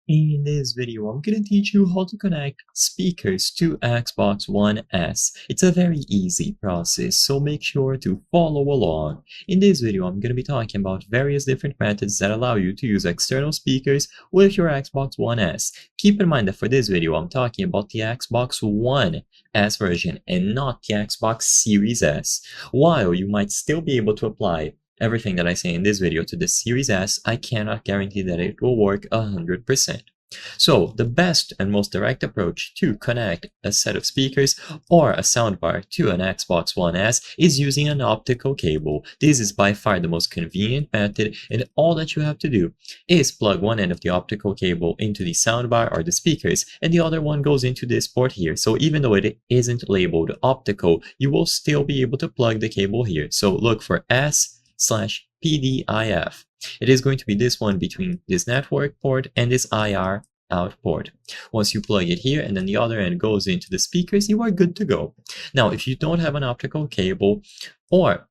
In this video, I'm gonna teach you how to connect speakers to Xbox One S. It's a very easy process, so make sure to follow along. In this video, I'm gonna be talking about various different methods that allow you to use external speakers with your Xbox One S. Keep in mind that for this video, I'm talking about the Xbox One S version and not the Xbox Series S. While you might still be able to apply everything that I say in this video to the Series S, I cannot guarantee that it will work 100%. So the best and most direct approach to connect a set of speakers or a soundbar to an Xbox One S is using an optical cable. This is by far the most convenient method, and all that you have to do is plug one end of the optical cable into the soundbar or the speakers, and the other one goes into this port here. So even though it isn't labeled optical, you will still be able to plug the cable here. So look for S/PDIF. It is going to be this one between this network port and this IR out port. Once you plug it here and then the other end goes into the speakers, you are good to go. Now, if you don't have an optical cable, or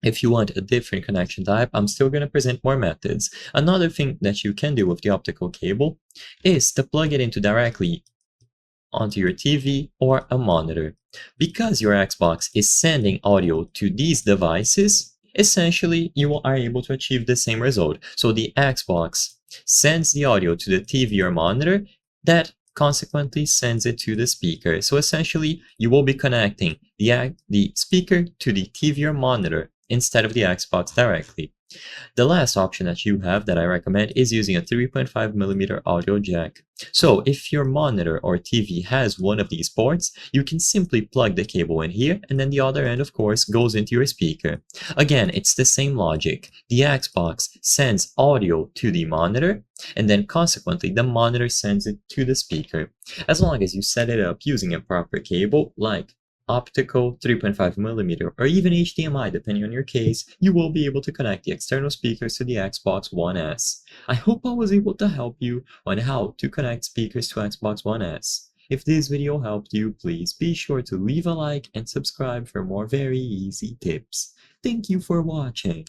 if you want a different connection type, I'm still going to present more methods. Another thing that you can do with the optical cable is to plug it into directly onto your TV or a monitor. Because your Xbox is sending audio to these devices, essentially you are able to achieve the same result. So the Xbox sends the audio to the TV or monitor, that consequently sends it to the speaker. So essentially you will be connecting the speaker to the TV or monitor instead of the Xbox directly. The last option that you have that I recommend is using a 3.5mm audio jack. So if your monitor or TV has one of these ports, you can simply plug the cable in here, and then the other end, of course, goes into your speaker. Again, it's the same logic. The Xbox sends audio to the monitor, and then consequently the monitor sends it to the speaker. As long as you set it up using a proper cable, like optical, 3.5mm, or even HDMI depending on your case, you will be able to connect the external speakers to the Xbox One S. I hope I was able to help you on how to connect speakers to Xbox One S. If this video helped you, please be sure to leave a like and subscribe for more very easy tips. Thank you for watching.